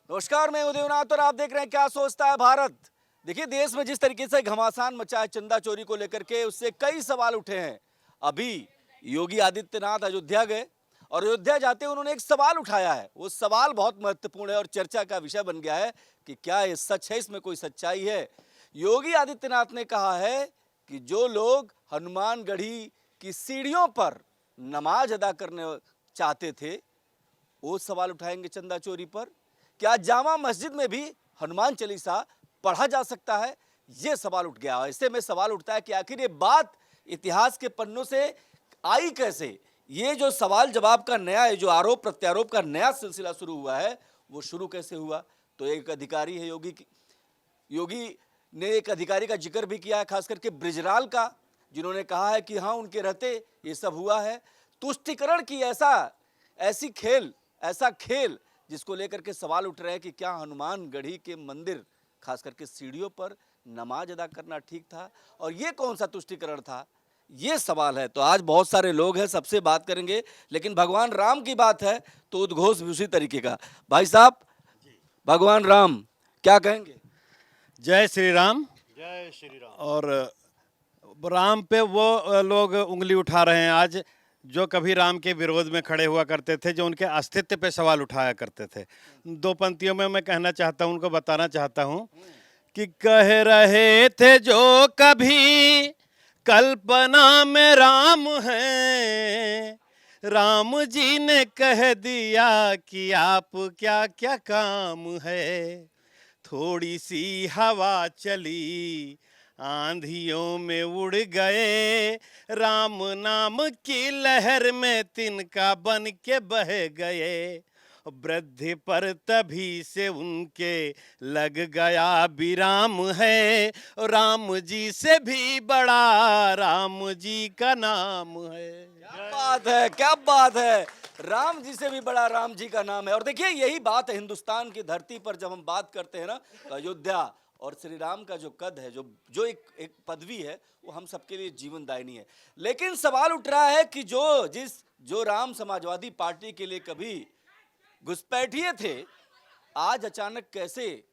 नमस्कार, मैं उदयनाथ और आप देख रहे हैं क्या सोचता है भारत। देखिए, देश में जिस तरीके से घमासान मचा है चंदा चोरी को लेकर के, उससे कई सवाल उठे हैं। अभी योगी आदित्यनाथ अयोध्या गए और अयोध्या जाते हुए उन्होंने एक सवाल उठाया है। वो सवाल बहुत महत्वपूर्ण है और चर्चा का विषय बन गया है कि क्या ये सच है, इसमें कोई सच्चाई है। योगी आदित्यनाथ ने कहा है कि जो लोग हनुमानगढ़ी की सीढ़ियों पर नमाज अदा करने चाहते थे, वो सवाल उठाएंगे चंदा चोरी पर। क्या जामा मस्जिद में भी हनुमान चालीसा पढ़ा जा सकता है, ये सवाल उठ गया। ऐसे में सवाल उठता है कि आखिर ये बात इतिहास के पन्नों से आई कैसे। ये जो सवाल जवाब का नया, जो आरोप प्रत्यारोप का नया सिलसिला शुरू हुआ है, वो शुरू कैसे हुआ। तो एक अधिकारी है योगी ने एक अधिकारी का जिक्र भी किया है, खास करके ब्रिजलाल का, जिन्होंने कहा है कि हाँ, उनके रहते ये सब हुआ है। तुष्टिकरण की ऐसा खेल जिसको लेकर के सवाल उठ रहे हैं कि क्या हनुमानगढ़ी के मंदिर, खास करके सीढ़ियों पर नमाज अदा करना ठीक था, और ये कौन सा तुष्टिकरण था, ये सवाल है। तो आज बहुत सारे लोग हैं, सबसे बात करेंगे, लेकिन भगवान राम की बात है तो उद्घोष भी उसी तरीके का। भाई साहब, भगवान राम क्या कहेंगे? जय श्री राम। जय श्री राम। और राम पे वो लोग उंगली उठा रहे हैं आज जो कभी राम के विरोध में खड़े हुआ करते थे, जो उनके अस्तित्व पे सवाल उठाया करते थे। दो पंक्तियों में मैं कहना चाहता हूँ, उनको बताना चाहता हूँ कि कह रहे थे जो कभी कल्पना में राम है, राम जी ने कह दिया कि आप क्या क्या काम है। थोड़ी सी हवा चली, आंधियों में उड़ गए, राम नाम की लहर में तिनका बन के बह गए। वृद्धि पर तभी से उनके लग गया विराम है, राम जी से भी बड़ा राम जी का नाम है। क्या बात है, क्या बात है। राम जी से भी बड़ा राम जी का नाम है। और देखिए, यही बात है हिंदुस्तान की धरती पर जब हम बात करते हैं ना, तो अयोध्या और श्री राम का जो कद है, जो एक पदवी है, वो हम सबके लिए जीवनदायिनी है। लेकिन सवाल उठ रहा है कि जो राम समाजवादी पार्टी के लिए कभी घुसपैठिए थे, आज अचानक कैसे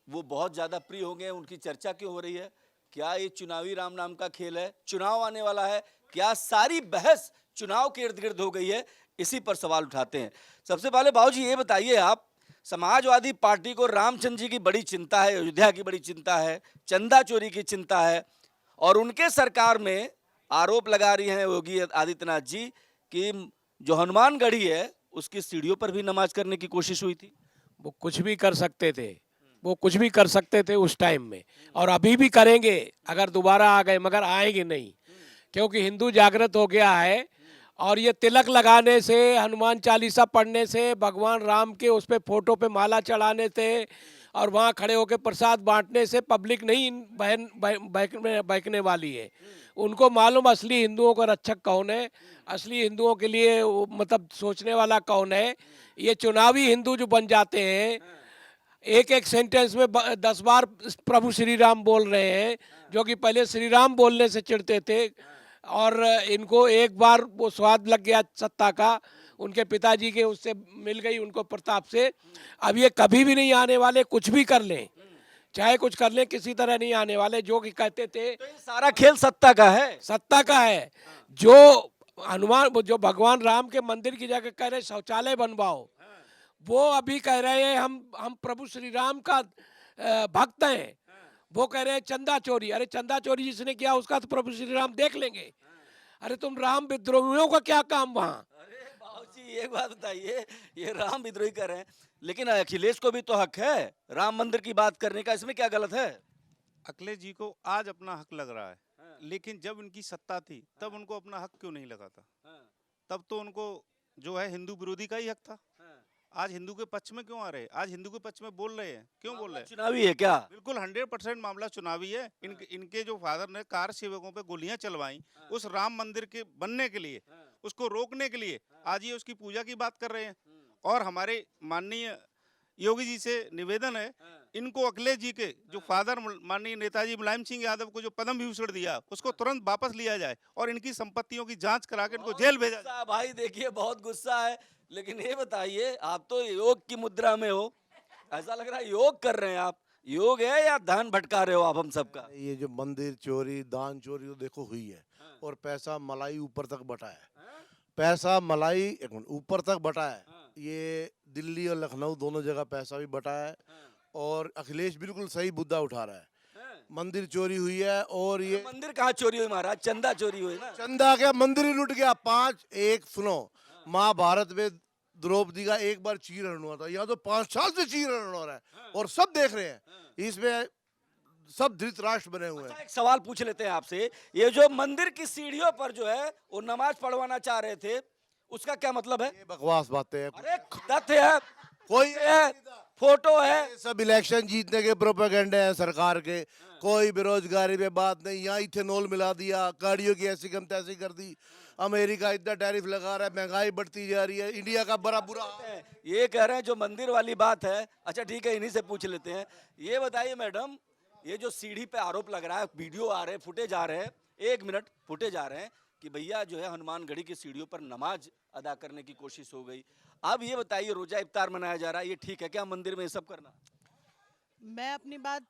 वो बहुत ज्यादा प्रिय हो गए, उनकी चर्चा क्यों हो रही है। क्या ये चुनावी राम नाम का खेल है? चुनाव आने वाला है, क्या सारी बहस चुनाव के इर्द गिर्द हो गई है? इसी पर सवाल उठाते हैं। सबसे पहले बाबूजी ये बताइए, आप, समाजवादी पार्टी को रामचंद्र जी की बड़ी चिंता है, अयोध्या की बड़ी चिंता है, चंदा चोरी की चिंता है, और उनके सरकार में आरोप लगा रही हैं योगी आदित्यनाथ जी कि जो हनुमानगढ़ी है उसकी सीढ़ियों पर भी नमाज करने की कोशिश हुई थी। वो कुछ भी कर सकते थे, वो कुछ भी कर सकते थे उस टाइम में, और अभी भी करेंगे अगर दोबारा आ गए, मगर आएंगे नहीं, क्योंकि हिंदू जागृत हो गया है। और ये तिलक लगाने से, हनुमान चालीसा पढ़ने से, भगवान राम के उस पे फोटो पे माला चढ़ाने से और वहाँ खड़े होकर प्रसाद बांटने से पब्लिक नहीं बहकने वाली है। उनको मालूम असली हिंदुओं का रक्षक कौन है, असली हिंदुओं के लिए मतलब सोचने वाला कौन है। ये चुनावी हिंदू जो बन जाते हैं, एक एक सेंटेंस में 10 बार प्रभु श्री राम बोल रहे हैं, जो कि पहले श्री राम बोलने से चिढ़ते थे, और इनको एक बार वो स्वाद लग गया सत्ता का, उनके पिताजी के उससे मिल गई उनको प्रताप से। अब ये कभी भी नहीं आने वाले, कुछ भी कर लें, चाहे कुछ कर लें, किसी तरह नहीं आने वाले। जो कि कहते थे तो ये सारा खेल सत्ता का है, सत्ता का है। जो जो भगवान राम के मंदिर की जगह कह रहे शौचालय बनवाओ, वो अभी कह रहे हैं हम प्रभु श्री राम का भक्त हैं, वो कह रहे हैं चंदा चोरी। अरे चंदा चोरी जिसने किया उसका तो प्रभु श्री राम देख लेंगे। अरे तुम राम विद्रोहियों का क्या काम वहाँ। अरे बाबूजी, एक बात बताइए, ये राम विद्रोही कर रहे हैं, लेकिन अखिलेश को भी तो हक है राम मंदिर की बात करने का, इसमें क्या गलत है? अखिलेश जी को आज अपना हक लग रहा है, लेकिन जब उनकी सत्ता थी तब उनको अपना हक क्यों नहीं लगा था? तब तो उनको जो है हिंदू विरोधी का ही हक था। आज हिंदू के पक्ष में क्यों आ रहे हैं? आज हिंदू के पक्ष में बोल रहे हैं, क्यों बोल रहे हैं? चुनावी है क्या? बिल्कुल 100% मामला चुनावी है। इनके जो फादर ने कार सेवकों पे गोलियां चलवाई उस राम मंदिर के बनने के लिए, उसको रोकने के लिए, आज ये उसकी पूजा की बात कर रहे हैं। और हमारे माननीय योगी जी से निवेदन है, इनको अखिलेश जी के जो फादर माननीय नेताजी मुलायम सिंह यादव को जो पद्म विभूषण दिया, उसको तुरंत वापस लिया जाए और इनकी संपत्तियों की जांच करा के इनको जेल भेजा जाए। भाई देखिए, बहुत गुस्सा है, लेकिन ये बताइए, आप तो योग की मुद्रा में हो, ऐसा लग रहा है योग कर रहे हैं आप। योग है या धन भटका रहे हो आप हम सबका? ये जो मंदिर चोरी दान चोरी तो देखो हुई है, और पैसा मलाई ऊपर तक बटा है। पैसा मलाई एक मिनट ऊपर तक बटा है। ये दिल्ली और लखनऊ दोनों जगह पैसा भी बटा है, और अखिलेश बिल्कुल सही मुद्दा उठा रहा है। मंदिर चोरी हुई है, और ये मंदिर कहाँ चोरी हुई महाराज? चंदा चोरी हुई ना। चंदा क्या, मंदिर ही लूट गया। एक सुनो, महाभारत में द्रौपदी का एक बार चीरहरण हुआ था, यहाँ तो 5 साल से चीरहरण हो रहा है, और सब देख रहे हैं। इसमें सब धृतराष्ट्र बने हुए हैं। एक सवाल पूछ लेते हैं आपसे, ये जो मंदिर की सीढ़ियों पर जो है वो नमाज पढ़वाना चाह रहे थे, उसका क्या मतलब है? ये बकवास बातें हैं। अरे तथ्य है, कोई है, फोटो है। ये सब इलेक्शन जीतने के प्रोपेगेंडे हैं सरकार के। कोई बेरोजगारी पे बात नहीं, यहाँ इथेनॉल मिला दिया, गाड़ियों की ऐसी कम तैसी कर दी। अमेरिका इतना टैरिफ लगा रहा है, महंगाई बढ़ती जा रही है, इंडिया का बड़ा बुरा हाल है। ये कह रहे हैं जो मंदिर वाली बात है। अच्छा ठीक है, इन्हीं से पूछ लेते हैं। ये बताइए मैडम, ये जो सीढ़ी पे आरोप लग रहा है, वीडियो आ रहे हैं, फुटेज आ रहे हैं, 1 मिनट फुटेज आ रहे हैं कि भैया जो है हनुमानगढ़ी की सीढ़ियों पर नमाज अदा करने की कोशिश हो गई। अब ये बताइए, रोजा इफ्तार मनाया जा रहा है, ये ठीक है क्या मंदिर में ये सब करना? मैं अपनी बात,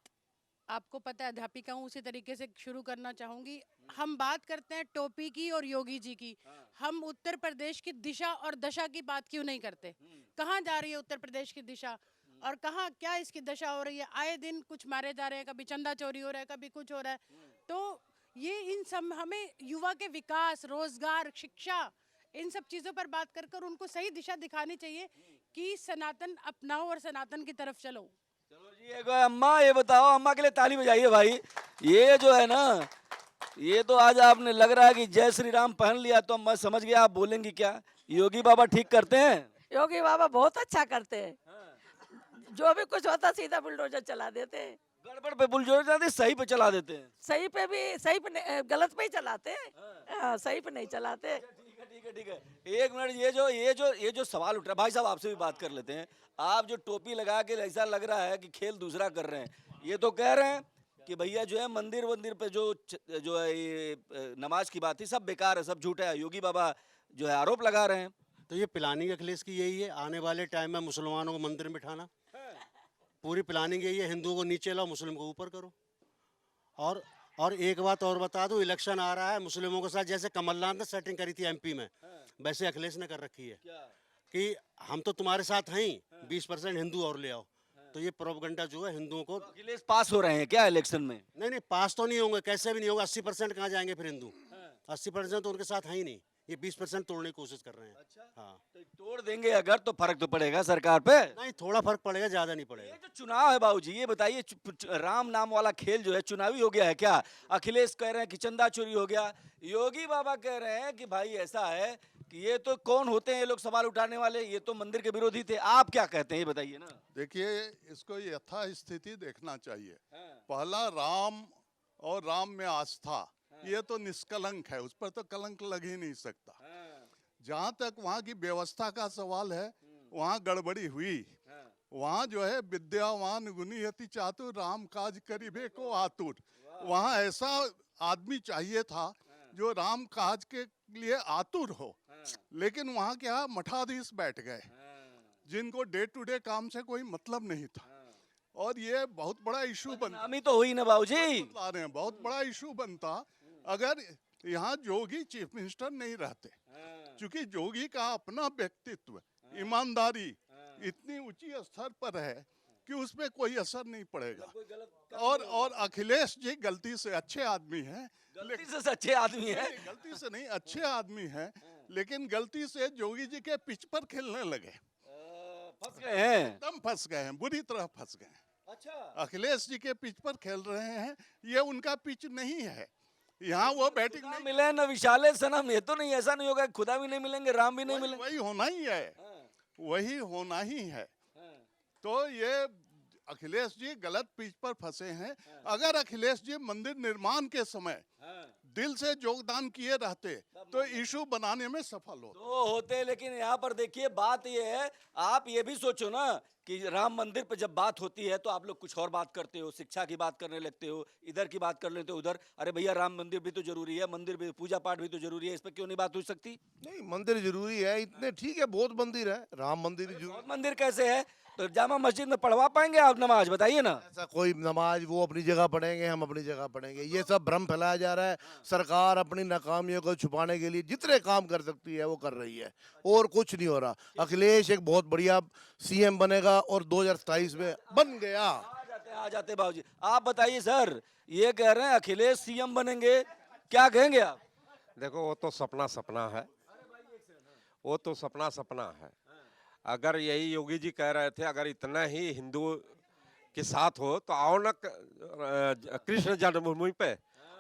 आपको पता है अध्यापिका हूँ, उसी तरीके से शुरू करना चाहूंगी। हम बात करते हैं टोपी की और योगी जी की, हम उत्तर प्रदेश की दिशा और दशा की बात क्यों नहीं करते? कहाँ जा रही है उत्तर प्रदेश की दिशा, और कहाँ क्या इसकी दशा हो रही है? आए दिन कुछ मारे जा रहे हैं, कभी चंदा चोरी हो रहा है, कभी कुछ हो रहा है। तो ये इन सब, हमें युवा के विकास, रोजगार, शिक्षा, इन सब चीज़ों पर बात कर कर उनको सही दिशा दिखानी चाहिए कि सनातन अपनाओ और सनातन की तरफ चलो। चलो जी, एक अम्मा ये बताओ, अम्मा के लिए ताली बजाइए भाई। ये जो है ना, ये तो आज आपने लग रहा है कि जय श्री राम पहन लिया, तो मैं समझ गया आप बोलेंगी क्या। योगी बाबा ठीक करते हैं? योगी बाबा बहुत अच्छा करते हैं, जो भी कुछ होता सीधा बुलडोजर चला देते हैं। गड़बड़ पे बुलडोजर जाते, सही पे चला देते हैं। सही पे भी, सही पे गलत पे ही चलाते हैं। हाँ, सही पे नहीं चलाते। ठीक है ठीक है ठीक है। 1 मिनट, ये जो सवाल उठ रहा है, भाई साहब आपसे भी बात कर लेते हैं। आप जो टोपी लगा के ऐसा लग रहा है कि खेल दूसरा कर रहे हैं, ये तो कह रहे हैं कि भैया जो है मंदिर वंदिर पे जो है ये नमाज की बात थी, सब बेकार है, सब झूठा है। योगी बाबा जो है आरोप लगा रहे हैं। तो ये प्लानिंग अखिलेश की यही है, आने वाले टाइम में मुसलमानों को मंदिर में बिठाना। पूरी प्लानिंग यही है, हिंदुओं को नीचे लाओ, मुस्लिम को ऊपर करो। और एक बात और बता दूं, इलेक्शन आ रहा है, मुस्लिमों के साथ जैसे कमलनाथ ने सेटिंग करी थी एमपी में, वैसे अखिलेश ने कर रखी है कि हम तो तुम्हारे साथ हैं ही, 20% हिंदू और ले आओ। तो ये प्रोपगंडा जो है हिंदुओं को, अखिलेश पास हो रहे हैं क्या इलेक्शन में? नहीं पास तो नहीं होंगे, कैसे भी नहीं होगा। 80% कहाँ जाएंगे फिर हिंदू? 80% तो उनके साथ है ही नहीं, ये 20% तोड़ने की कोशिश कर रहे हैं। हाँ, तो तोड़ देंगे अगर, तो फर्क तो पड़ेगा सरकार पे। नहीं थोड़ा फर्क पड़ेगा, ज्यादा नहीं पड़ेगा। ये जो चुनाव है बाबूजी, ये बताइए, राम नाम वाला खेल जो है चुनावी हो गया है क्या? अखिलेश कह रहे हैं कि चंदा चोरी हो गया, योगी बाबा कह रहे हैं कि भाई ऐसा है कि ये तो कौन होते हैं ये लोग सवाल उठाने वाले, ये तो मंदिर के विरोधी थे। आप क्या कहते हैं ये बताइए ना। देखिए, इसको यथा स्थिति देखना चाहिए। पहला राम और राम में आस्था, ये तो निष्कलंक है, उस पर तो कलंक लग ही नहीं सकता। जहाँ तक वहाँ की व्यवस्था का सवाल है, वहाँ गड़बड़ी हुई। वहाँ जो है विद्यावान गुणी अति चातुर, राम काज करिबे को आतुर। वहाँ ऐसा आदमी चाहिए था जो राम काज के लिए आतुर हो। लेकिन वहाँ क्या मठाधीश बैठ गए, जिनको डे टू डे काम से कोई मतलब नहीं था। और ये बहुत बड़ा इशू बनता, नामी तो हुई ना बाबूजी। बता रहे हैं, बहुत बड़ा इशू बनता अगर यहाँ जोगी चीफ मिनिस्टर नहीं रहते। क्योंकि जोगी का अपना व्यक्तित्व, ईमानदारी इतनी ऊंची स्तर पर है कि उसमें कोई असर नहीं पड़ेगा। और अखिलेश जी गलती से अच्छे आदमी हैं, गलती से सच्चे आदमी है। गलती से नहीं, अच्छे आदमी हैं, लेकिन गलती से जोगी जी के पिच पर खेलने लगे, फंस गए हैं। एकदम फंस गए हैं, बुरी तरह फंस गए हैं। अच्छा, अखिलेश जी के पिच पर खेल रहे हैं, ये उनका पिच नहीं है। यहाँ वो बैटिंग ना नहीं, मिले न विशाले सनम, ये तो नहीं, ऐसा नहीं होगा खुदा भी नहीं मिलेंगे, राम भी नहीं मिलेंगे। वही होना ही है, वही होना ही है। तो ये अखिलेश जी गलत पिच पर फंसे हैं। अगर अखिलेश जी मंदिर निर्माण के समय दिल से योगदान किए रहते तो इशू बनाने में सफल होते। तो होते, लेकिन यहाँ पर देखिए बात ये है, आप ये भी सोचो ना कि राम मंदिर पर जब बात होती है तो आप लोग कुछ और बात करते हो, शिक्षा की बात करने लगते हो, इधर की बात कर लेते हो उधर। अरे भैया राम मंदिर भी तो जरूरी है, मंदिर भी, पूजा पाठ भी तो जरूरी है, इस पर क्यों नहीं बात हो सकती? नहीं, मंदिर जरूरी है, इतने ठीक है, बहुत मंदिर है, राम मंदिर बहुत मंदिर कैसे है? तो जामा मस्जिद में पढ़वा पाएंगे आप नमाज, बताइए ना। ऐसा कोई नमाज वो अपनी जगह पढ़ेंगे, हम अपनी जगह पढ़ेंगे, ये सब भ्रम फैलाया जा रहा है। सरकार अपनी नाकामियों को छुपाने के लिए जितने काम कर सकती है वो कर रही है, और कुछ नहीं हो रहा। अखिलेश एक बहुत बढ़िया सीएम बनेगा और 2027 में बन गया। आ जाते बाबूजी। आप बताइए सर, ये कह रहे हैं अखिलेश सीएम बनेंगे, क्या कहेंगे आप? देखो वो तो सपना सपना है, वो तो सपना सपना है। अगर यही योगी जी कह रहे थे अगर इतना ही हिंदू के साथ हो तो आओ ना कृष्ण जन्मभूमि पे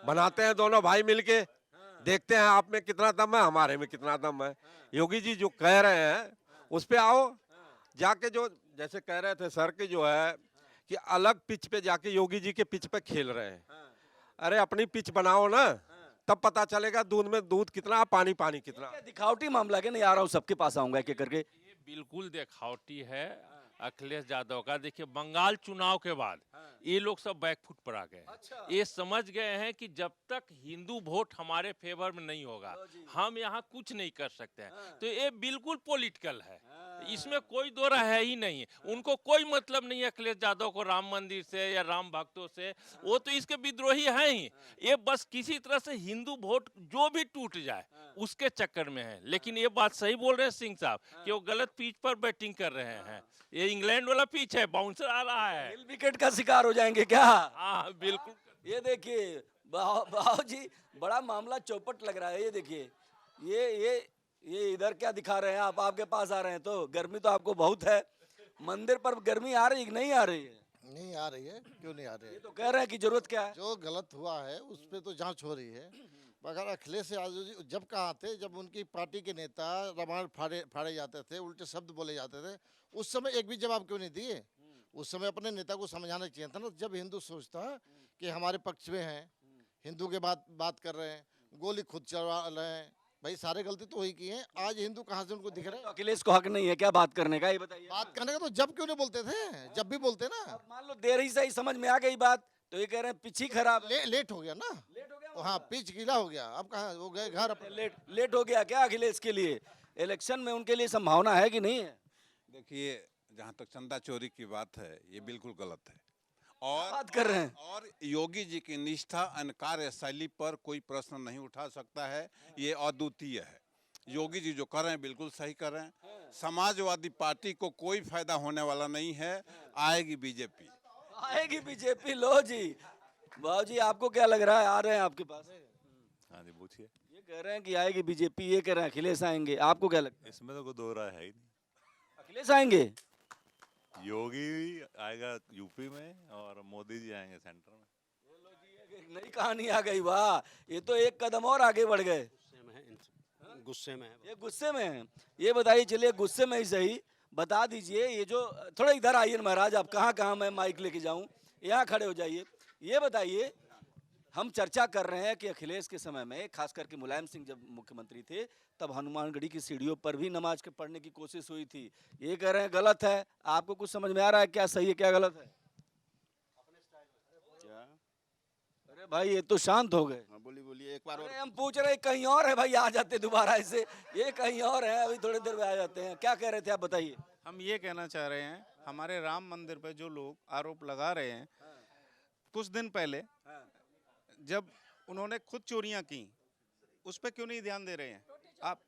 बनाते हैं दोनों भाई मिलके, देखते हैं आप में कितना दम है, हमारे में कितना दम है। योगी जी जो कह रहे हैं उस पे आओ जाके, जो जैसे कह रहे थे सर की जो है कि अलग पिच पे जाके योगी जी के पिच पे खेल रहे हैं। अरे अपनी पिच बनाओ ना, तब पता चलेगा दूध में दूध कितना, पानी पानी कितना। क्या दिखावटी मामला है कि नहीं? आ रहा हूँ सबके पास आऊंगा एक एक करके। ये बिल्कुल दिखावटी है अखिलेश यादव का। देखिए बंगाल चुनाव के बाद ये लोग सब बैकफुट पर आ गए। ये समझ गए हैं कि जब तक हिंदू वोट हमारे फेवर में नहीं होगा हम यहाँ कुछ नहीं कर सकते हैं। तो ये बिल्कुल पॉलिटिकल है, इसमें कोई दो राय है ही नहीं। उनको कोई मतलब नहीं है अखिलेश यादव को राम मंदिर से या राम भक्तों से, वो तो इसके विद्रोही हैं ही। ये बस किसी तरह से हिंदू वोट जो भी टूट जाए उसके चक्कर में है। लेकिन ये बात सही बोल रहे हैं सिंह साहब कि वो गलत पिच पर बैटिंग कर रहे हैं। ये इंग्लैंड वाला पिच है, बाउंसर आ रहा है, विकेट का शिकार हो जाएंगे क्या? हाँ बिल्कुल। ये देखिए बाबू जी, बड़ा मामला चौपट लग रहा है। ये देखिए, ये इधर क्या दिखा रहे हैं आप? आपके पास आ रहे हैं तो गर्मी तो आपको बहुत है। मंदिर पर गर्मी आ रही है कि नहीं आ रही है? नहीं आ रही है, क्यों नहीं आ रही ये है? तो कह रहे हैं कि जरूरत क्या है? जो गलत हुआ है उस पर तो जांच हो रही है। मगर अखिलेश यादव जी जब कहाँ थे, जब उनकी पार्टी के नेता रामायण फाड़े जाते थे, उल्टे शब्द बोले जाते थे, उस समय एक भी जवाब क्यों नहीं दिए? उस समय अपने नेता को समझाना चाहिए था ना। जब हिंदू सोचता कि हमारे पक्ष में है, हिंदू के बात कर रहे हैं, गोली खुद चलवा रहे हैं, भाई सारे गलती तो वही की है। आज हिंदू कहाँ से उनको दिख रहे तो हैं? अखिलेश को हक नहीं है क्या बात करने का? ये बताइए। बात करने का तो जब क्यों नहीं बोलते थे, जब भी बोलते ना। अब मान लो देर ही सही समझ में आ गई बात, तो ये कह रहे हैं पिच ही खराब है। लेट हो गया ना। लेट हो गया तो हाँ, पिच गीला हो गया। अब कहाँ वो गए घर अपने। लेट हो गया क्या अखिलेश के लिए? इलेक्शन में उनके लिए संभावना है कि नहीं है? देखिए, जहाँ तक चंदा चोरी की बात है ये बिल्कुल गलत है। बात कर रहे हैं। और योगी जी की निष्ठा और कार्यशैली पर कोई प्रश्न नहीं उठा सकता है, ये अद्वितीय है। योगी जी जो कर रहे हैं बिल्कुल सही कर रहे हैं। समाजवादी पार्टी को कोई फायदा होने वाला नहीं है। आएगी बीजेपी, आएगी बीजेपी। लो जी, बाबू जी आपको क्या लग रहा है? आ रहे हैं आपके पास। हाँ जी पूछिए। ये कह रहे हैं कि आएगी बीजेपी, ये कह रहे हैं अखिलेश आएंगे, आपको क्या लगता है? इसमें तो कोई दो राय है ही नहीं। अखिलेश आएंगे? योगी आएगा यूपी में और मोदी जी आएंगे सेंटर में। नई कहानी आ गई, वाह। ये तो एक कदम और आगे बढ़ गए। गुस्से में है। ये गुस्से में है। ये बताइए, चलिए गुस्से में ही सही, बता दीजिए ये जो, थोड़ा इधर आइए ना महाराज, आप कहाँ मैं माइक लेके जाऊं, यहाँ खड़े हो जाइए। ये बताइए, हम चर्चा कर रहे हैं कि अखिलेश के समय में, खास करके मुलायम सिंह जब मुख्यमंत्री थे, तब हनुमानगढ़ी की सीढ़ियों पर भी नमाज के पढ़ने की कोशिश हुई थी। ये कह रहे हैं गलत है। आपको कुछ समझ में आ रहा है क्या सही है क्या गलत है? अरे भाई ये तो शांत हो गए। बोलिए एक बार और। अरे हम पूछ रहे कहीं और है भाई, आ जाते दोबारा ऐसे। ये कहीं और है, अभी थोड़ी देर में आ जाते हैं। क्या कह रहे थे आप, बताइए। हम ये कहना चाह रहे हैं, हमारे राम मंदिर पे जो लोग आरोप लगा रहे हैं, कुछ दिन पहले जब उन्होंने खुद चोरियां की, उस पर क्यों नहीं ध्यान दे रहे हैं? आप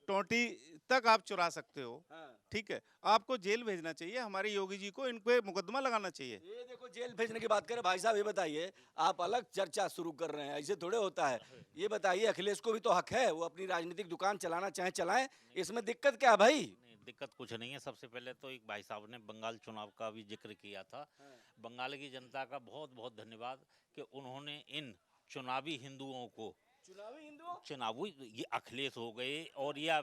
टोटी तक आप चुरा सकते हो, ठीक है, आपको जेल भेजना चाहिए। हमारे योगी जी को इन पे मुकदमा लगाना चाहिए। ये देखो, जेल भेजने की बात करें भाई साहब, ये बताइए, आप अलग चर्चा शुरू कर रहे हैं, ऐसे थोड़े होता है। ये बताइए, अखिलेश को भी तो हक है, वो अपनी राजनीतिक दुकान चलाना चाहे चलाएं, इसमें दिक्कत क्या है भाई? दिक्कत कुछ नहीं है। सबसे पहले तो एक भाई साहब ने बंगाल चुनाव का भी जिक्र किया था। बंगाल की जनता का बहुत बहुत धन्यवाद कि उन्होंने इन चुनावी हिंदुओं को, चुनावी ये अखिलेश हो गए और ये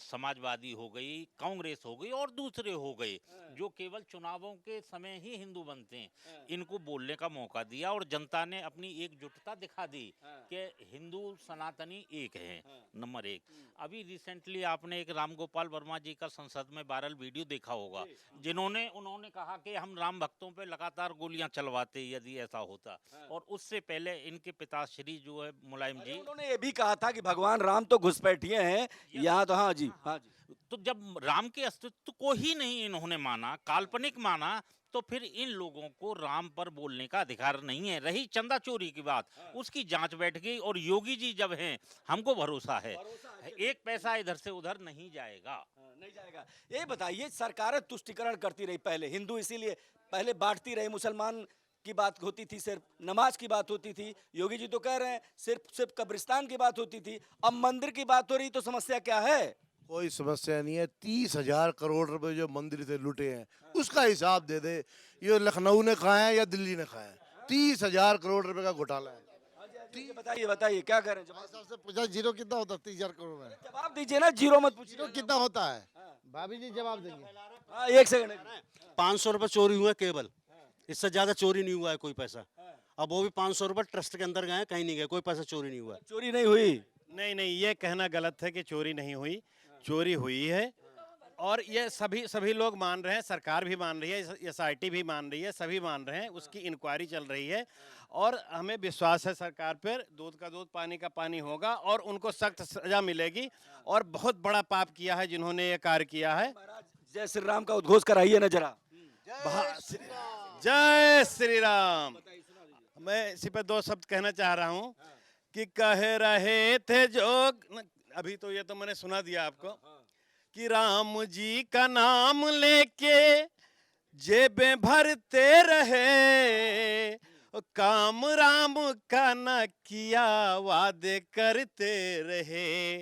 समाजवादी हो गई, कांग्रेस हो गई और दूसरे हो गए जो केवल चुनावों के समय ही हिंदू बनते हैं, इनको बोलने का मौका दिया और जनता ने अपनी एकजुटता दिखा दी कि हिंदू सनातनी एक हैं। नंबर एक, अभी रिसेंटली आपने एक राम गोपाल वर्मा जी का संसद में वायरल वीडियो देखा होगा, जिन्होंने उन्होंने कहा कि हम राम भक्तों पे लगातार गोलियां चलवाते यदि ऐसा होता। और उससे पहले इनके पिताश्री जो है मुलायम जी उन्होंने ये भी कहा था कि भगवान राम तो घुसपैठिए हैं यहाँ तो। हाँ जी, हाँ जी। तो जब राम के अस्तित्व को ही नहीं इन्होंने माना, काल्पनिक माना, तो फिर इन लोगों को राम पर बोलने का अधिकार नहीं है। रही चंदा चोरी की बात, उसकी जांच बैठ गई और योगी जी जब हैं, हमको भरोसा है एक पैसा इधर से उधर नहीं जाएगा। नहीं जाएगा। ये बताइए, सरकारें तुष्टिकरण करती रही पहले, हिंदू इसीलिए पहले बांटती रही, मुसलमान की बात होती थी, सिर्फ नमाज की बात होती थी। योगी जी तो कह रहे हैं सिर्फ कब्रिस्तान की बात होती थी, अब मंदिर की बात हो रही, तो समस्या क्या है? कोई समस्या नहीं है। 30,000 करोड़ रुपए जो मंदिर से लुटे हैं उसका हिसाब दे दे। ये लखनऊ ने खाया है या दिल्ली ने खाया है? 30,000 करोड़ रुपए का घोटाला है। बताइए बताइए क्या करें? सबसे पूछा जीरो कितना होता है 30,000 करोड़ में? जवाब दीजिए ना, जीरो मत पूछिए। जीरो कितना होता है? भाभी जी जवाब देंगे। हाँ, एक सेकंड। 500 रुपये चोरी हुए केवल, इससे ज्यादा चोरी नहीं हुआ है कोई पैसा। अब वो भी 500 रुपये ट्रस्ट के अंदर गए, कहीं नहीं गए, कोई पैसा चोरी नहीं हुआ है। चोरी नहीं हुई? नहीं, ये कहना गलत है कि चोरी नहीं हुई, चोरी हुई है। और ये सभी लोग मान रहे हैं, सरकार भी मान रही है, एसआईटी भी मान रही है, सभी मान रहे हैं, उसकी इंक्वायरी चल रही है और हमें विश्वास है सरकार पर। दूध का दूध, पानी का पानी होगा और उनको सख्त सजा मिलेगी। और बहुत बड़ा पाप किया है जिन्होंने ये कार्य किया है। जय श्री राम का उद्घोष कराइए ना जरा। जय श्री राम। मैं इसी पे 2 शब्द कहना चाह रहा हूँ कि कह रहे थे जो, अभी तो ये तो मैंने सुना दिया आपको, कि राम जी का नाम लेके जेबें भरते रहे, काम राम का न किया वादे करते रहे।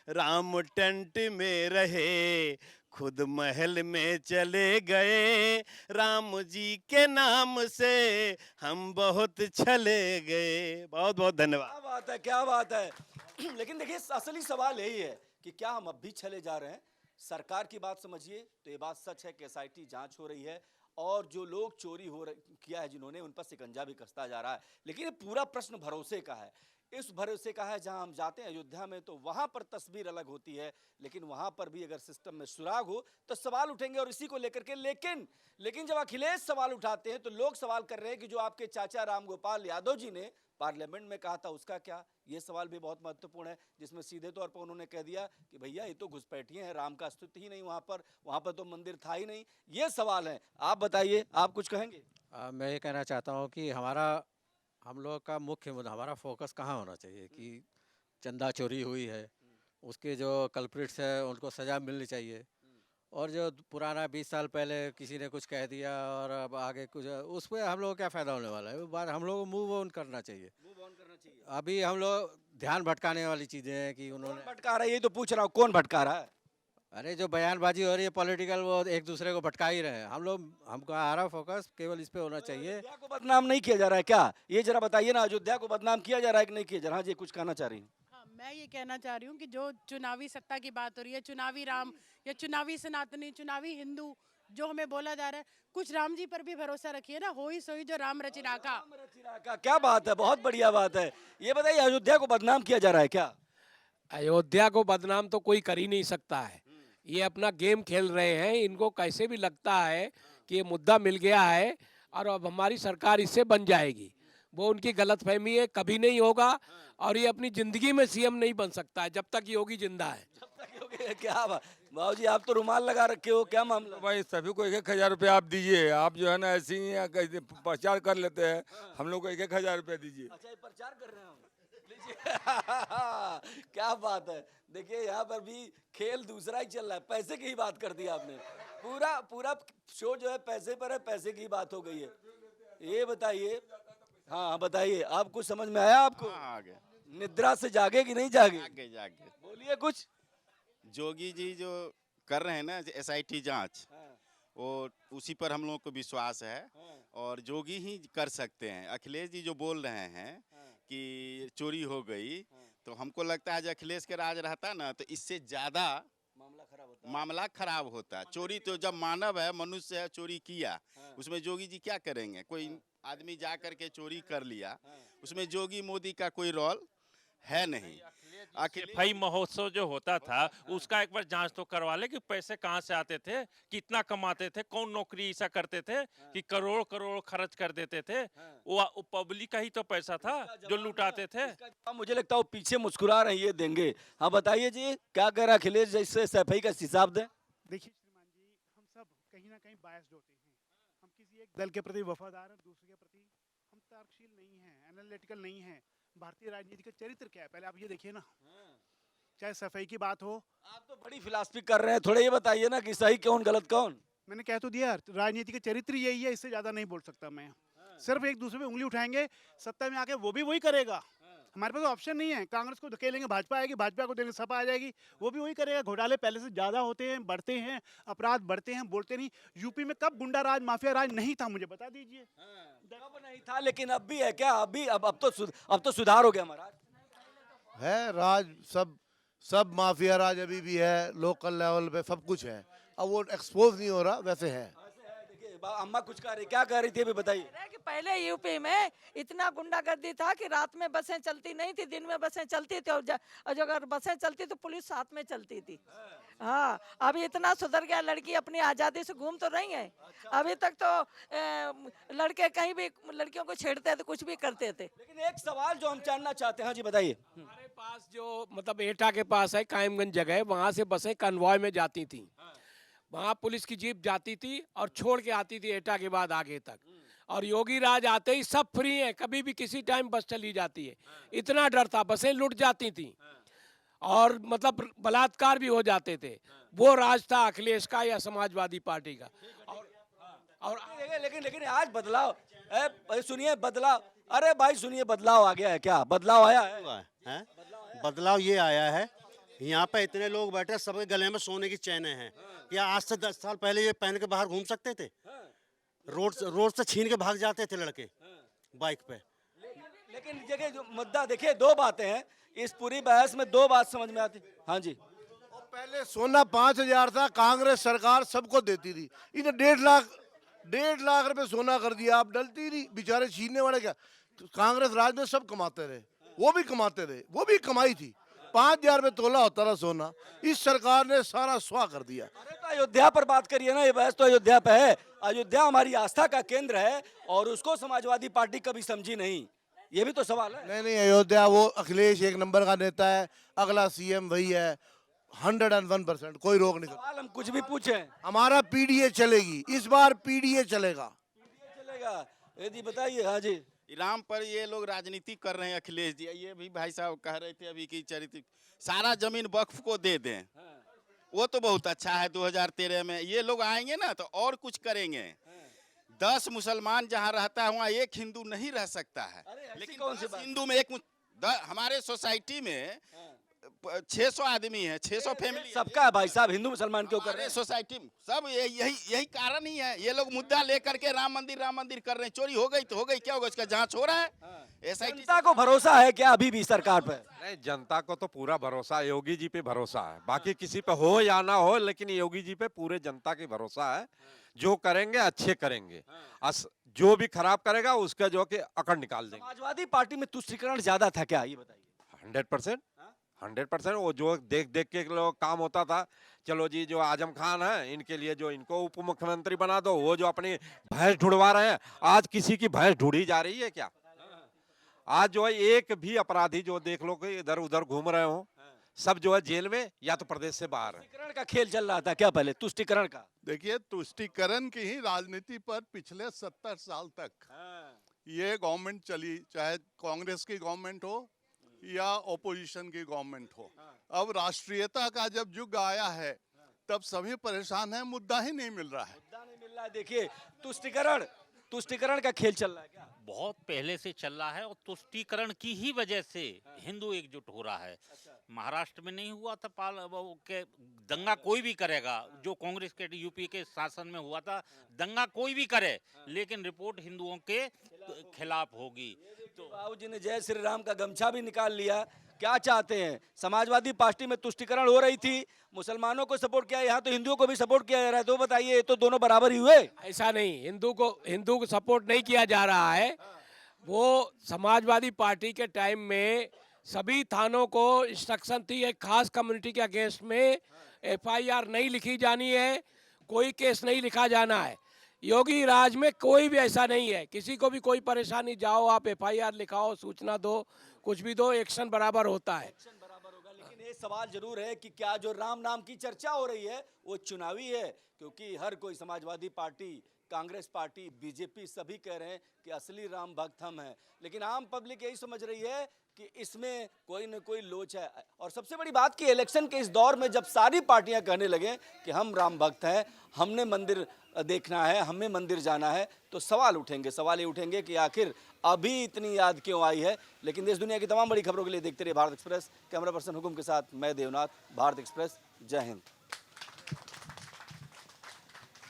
राम टेंट में रहे, खुद महल में चले गए, राम जी के नाम से हम बहुत चले गए। बहुत बहुत धन्यवाद। क्या बात है, क्या बात है। लेकिन देखिए, असली सवाल यही है कि क्या हम अब भी चले जा रहे हैं? सरकार की बात समझिए तो ये बात सच है कि एसआईटी जांच हो रही है और जो लोग चोरी किया है जिन्होंने, उन पर शिकंजा भी कसता जा रहा है। लेकिन ये पूरा प्रश्न भरोसे का है। इस भरोसे का है, जहां हम जाते हैं अयोध्या में तो वहां पर तस्वीर अलग होती है, लेकिन वहां पर भी अगर सिस्टम में सुराग हो तो सवाल उठेंगे और इसी को लेकर के। लेकिन जब अखिलेश सवाल उठाते हैं तो लोग सवाल कर रहे हैं कि जो आपके चाचा रामगोपाल यादव जी ने पार्लियामेंट में कहा था उसका क्या? ये सवाल भी बहुत महत्वपूर्ण है, जिसमें सीधे तौर पर उन्होंने कह दिया कि भैया ये तो घुसपैठिए हैं, राम का अस्तित्व ही नहीं वहां पर तो मंदिर था ही नहीं। ये सवाल है। आप बताइए, आप कुछ कहेंगे? मैं ये कहना चाहता हूँ कि हम लोग का मुख्य मुद्दा, हमारा फोकस कहाँ होना चाहिए कि चंदा चोरी हुई है, उसके जो कल्प्रिट्स है उनको सज़ा मिलनी चाहिए। और जो पुराना 20 साल पहले किसी ने कुछ कह दिया और अब आगे कुछ, उस पर हम लोग को क्या फ़ायदा होने वाला है? वो बात हम लोग को मूव ऑन करना चाहिए। अभी हम लोग ध्यान भटकाने वाली चीज़ें हैं कि उन्होंने भटका रहा है, ये तो पूछ रहा हूँ, कौन भटका रहा है? अरे जो बयानबाजी हो रही है पॉलिटिकल, वो एक दूसरे को भटका ही रहे हैं। हमको हमारा फोकस केवल इस पे होना चाहिए। अयोध्या को बदनाम नहीं किया जा रहा है क्या? ये जरा बताइए ना, अयोध्या को बदनाम किया जा रहा है कि नहीं किया जा रहा? हाँ जी, कुछ कहना चाह रही हैं? हाँ, मैं ये कहना चाह रही हूँ कि जो चुनावी सत्ता की बात हो रही है, चुनावी राम या चुनावी सनातनी, चुनावी हिंदू जो हमें बोला जा रहा है, कुछ राम जी पर भी भरोसा रखिए ना। हो ही सोई जो राम रचिराका। क्या बात है, बहुत बढ़िया बात है। ये बताइए, अयोध्या को बदनाम किया जा रहा है क्या? अयोध्या को बदनाम तो कोई कर ही नहीं सकता है। ये अपना गेम खेल रहे हैं। इनको कैसे भी लगता है कि ये मुद्दा मिल गया है और अब हमारी सरकार इससे बन जाएगी, वो उनकी गलतफहमी है। कभी नहीं होगा और ये अपनी जिंदगी में सीएम नहीं बन सकता है जब तक योगी जिंदा है। क्या बाबू जी, आप तो रुमाल लगा रखे हो, क्या मामला? भाई सभी को 1,000 रुपये आप दीजिए। आप जो है ना ऐसे ही प्रचार कर लेते हैं, हम लोग को 1,000 रुपये दीजिए। अच्छा, ये प्रचार कर रहे हैं हम। क्या बात है। देखिए, यहाँ पर भी खेल दूसरा ही चल रहा है। पैसे की ही बात कर दी आपने। पूरा शो जो है पैसे पर है, पैसे की बात हो गई है। ये बताइए, हाँ बताइए, आप कुछ समझ में आया आपको? आगे निद्रा से जागे कि नहीं जागे? जागे बोलिए कुछ। जोगी जी जो कर रहे हैं ना एसआईटी जांच, वो उसी पर हम लोगों को विश्वास है और जोगी ही कर सकते हैं। अखिलेश जी जो बोल रहे हैं कि चोरी हो गई, तो हमको लगता है जो अखिलेश के राज रहता ना तो इससे ज़्यादा मामला खराब होता। चोरी तो जब मानव है, मनुष्य है, चोरी किया, उसमें जोगी जी क्या करेंगे? कोई आदमी जा कर के चोरी कर लिया, उसमें जोगी मोदी का कोई रोल है नहीं। सफाई महोत्सव जो होता था उसका एक बार जांच तो करवा ले कि पैसे कहाँ से आते थे, कितना कमाते थे, कौन नौकरी ऐसा करते थे कि करोड़ करोड़ खर्च कर देते थे। वो पब्लिक का ही तो पैसा था जो लुटाते थे। अब मुझे लगता है वो पीछे मुस्कुरा रहे हैं, ये देंगे। हाँ बताइए जी, क्या कह रहा अखिलेश जैसे सफाई का हिसाब दें? देखिए श्रीमान जी, हम सब कहीं ना कहीं बायस्ड होते हैं। हम किसी एक दल के प्रति वफादार हैं, दूसरे के प्रति हम तर्कशील नहीं हैं, एनालिटिकल नहीं हैं। भारतीय राजनीति का चरित्र क्या है, पहले आप ये देखिए ना। चाहे सफाई की बात हो, आप तो बड़ी फिलॉसफी कर रहे हैं, थोड़े ये बताइए ना कि सही कौन गलत कौन। मैंने कह तो दिया, राजनीति का चरित्र यही है, इससे ज्यादा नहीं बोल सकता मैं। सिर्फ एक दूसरे पे उंगली उठाएंगे, सत्ता में आके वो भी वही करेगा। हमारे पास ऑप्शन नहीं है। कांग्रेस को धकेलेंगे, भाजपा आएगी, भाजपा को देंगे, सपा आ जाएगी, वो भी वही करेगा। घोटाले पहले से ज्यादा होते हैं, बढ़ते हैं, अपराध बढ़ते हैं, बोलते नहीं। यूपी में कब गुंडा राज, माफिया राज नहीं था, मुझे बता दीजिए। कब नहीं था, लेकिन अब भी है क्या? अभी अब तो सुधार हो गया महाराज। है राज, सब माफिया राज अभी भी है, लोकल लेवल पे सब कुछ है। अब वो एक्सपोज नहीं हो रहा, वैसे है। देखिए अम्मा कुछ कह रही, क्या कह रही थी अभी बताइए। कि पहले यूपी में इतना गुंडागर्दी था कि रात में बसें चलती नहीं थी, दिन में बसें चलती थी, और अगर बसें चलती तो पुलिस साथ में चलती थी। हाँ, अभी इतना सुधर गया, लड़की अपनी आज़ादी से घूम तो रही है। अभी तक तो लड़के कहीं भी लड़कियों को छेड़ते थे, कुछ भी करते थे। लेकिन एक सवाल जो हम जानना चाहते हैं, हाँ जी बताइए। हमारे पास जो मतलब एटा के पास है कायमगंज जगह, वहाँ से बसें कन्वॉय में जाती थी। वहाँ पुलिस की जीप जाती थी और छोड़ के आती थी एटा के बाद आगे तक। और योगी राज आते ही सब फ्री है, कभी भी किसी टाइम बस चली जाती है। इतना डर था, बसें लुट जाती थी और मतलब बलात्कार भी हो जाते थे। वो राज था अखिलेश का या समाजवादी पार्टी का। और लेकिन आज बदलाव, सुनिए बदलाव, अरे भाई सुनिए, बदलाव आ गया है क्या? बदलाव आया है? बदलाव ये आया है, यहाँ पे इतने लोग बैठे, सबके गले में सोने की चैनें हैं। क्या आज से 10 साल पहले ये पहन के बाहर घूम सकते थे? रोड से छीन के भाग जाते थे लड़के बाइक पे। लेकिन जगह जो मुद्दा देखिए, दो बातें हैं इस पूरी बहस में, दो बात समझ में आती। हाँ जी, पहले सोना 5,000 था, कांग्रेस सरकार सबको देती थी। इन्हें 1.5 लाख रुपए सोना कर दिया। आप डलती नहीं, बेचारे छीनने वाले क्या, कांग्रेस राज में सब कमाते रहे, वो भी कमाते रहे, वो भी कमाई थी। 5,000 में तोला होता था सोना, इस सरकार ने सारा स्वाह कर दिया। अरे तो अयोध्या पर बात करिए ना, ये बहस तो अयोध्या पे है। अयोध्या हमारी आस्था का केंद्र है और उसको समाजवादी पार्टी कभी समझी नहीं, ये भी तो सवाल है। नहीं, अयोध्या वो अखिलेश एक नंबर का नेता है, अगला सीएम वही है, 101%, कोई रोक नहीं सकता। सवाल हम कुछ भी पूछे, हमारा पीडीए चलेगी, इस बार पीडीए चलेगा। यदि बताइए। हाँ जी, राम पर ये लोग राजनीति कर रहे हैं अखिलेश जी। ये भी भाई साहब कह रहे थे अभी की चरित्र, सारा जमीन वक्फ को दे दें, वो तो बहुत अच्छा है। 2013 में ये लोग आएंगे ना तो और कुछ करेंगे। 10 मुसलमान जहाँ रहता है वहाँ एक हिंदू नहीं रह सकता है। लेकिन कौन सी हिंदू में हमारे सोसाइटी में 600 आदमी है, 600 फैमिली सबका है भाई साहब, हिंदू मुसलमान क्यों कर रहे हैं? सोसाइटी में सब यही कारण ही है। ये लोग मुद्दा लेकर के राम मंदिर कर रहे हैं। चोरी हो गई तो हो गई, क्या होगा, इसका जांच हो रहा है। ऐसा जनता को भरोसा है क्या अभी भी सरकार पे? नहीं, जनता को तो पूरा भरोसा है, योगी जी पे भरोसा है। बाकी किसी पे हो या ना हो, लेकिन योगी जी पे पूरे जनता की भरोसा है। जो करेंगे अच्छे करेंगे, जो भी खराब करेगा उसका जो कि अकड़ निकाल देंगे। समाजवादी पार्टी में तुष्टीकरण ज्यादा था क्या, ये बताइए। 100%। वो जो देख के लोग काम होता था, चलो जी जो आजम खान है इनके लिए जो इनको उप मुख्यमंत्री बना दो, वो जो अपनी भैंस ढूंढवा रहे हैं, आज किसी की भैंस ढूंढी जा रही है क्या? आज जो है एक भी अपराधी जो देख लो कि इधर उधर घूम रहे हो, सब जो है जेल में या तो प्रदेश से बाहर है। तुष्टीकरण का खेल चल रहा था क्या पहले, तुष्टीकरण का? देखिए, तुष्टीकरण की ही राजनीति पर पिछले 70 साल तक ये गवर्नमेंट चली, चाहे कांग्रेस की गवर्नमेंट हो या ओपोजिशन की गवर्नमेंट हो। अब राष्ट्रीयता का जब युग आया है तब सभी परेशान हैं, मुद्दा ही नहीं मिल रहा है। देखिए, तुष्टीकरण का खेल चल रहा है क्या? बहुत पहले से चल रहा है और तुष्टीकरण की ही वजह से हिंदू एकजुट हो रहा है। महाराष्ट्र में नहीं हुआ था के दंगा, कोई भी करेगा, जो कांग्रेस के यूपी के शासन में हुआ था, दंगा कोई भी करे लेकिन रिपोर्ट हिंदुओं के खिलाफ होगी। तो बाबू जी ने जय श्री राम का गमछा भी निकाल लिया। क्या चाहते हैं? समाजवादी पार्टी में तुष्टीकरण हो रही थी, मुसलमानों को सपोर्ट किया, यहाँ तो हिंदुओं को भी सपोर्ट किया जा रहा है। तो बताइए, ये तो दोनों बराबर ही हुए। ऐसा नहीं, हिंदू को सपोर्ट नहीं किया जा रहा है। वो समाजवादी पार्टी के टाइम में सभी थानों को इंस्ट्रक्शन थी एक खास कम्युनिटी के अगेंस्ट में एफआईआर नहीं लिखी जानी है, कोई केस नहीं लिखा जाना है। योगी राज में कोई भी ऐसा नहीं है, किसी को भी कोई परेशानी, जाओ आप एफआईआर लिखाओ, सूचना दो, कुछ भी दो, एक्शन बराबर होता है। लेकिन ये सवाल जरूर है कि क्या जो राम नाम की चर्चा हो रही है वो चुनावी है, क्योंकि हर कोई Samajwadi party, Congress party, BJP सभी कह रहे हैं कि असली राम भक्त हम हैं, लेकिन आम पब्लिक यही समझ रही है कि इसमें कोई न कोई लोच है। और सबसे बड़ी बात कि इलेक्शन के इस दौर में जब सारी पार्टियां कहने लगे कि हम राम भक्त हैं, हमने मंदिर देखना है, हमें मंदिर जाना है, तो सवाल ये उठेंगे कि आखिर अभी इतनी याद क्यों आई है। लेकिन देश दुनिया की तमाम बड़ी खबरों के लिए देखते रहिए भारत एक्सप्रेस। कैमरा पर्सन हुकुम के साथ मैं देवनाथ, भारत एक्सप्रेस। जय हिंद।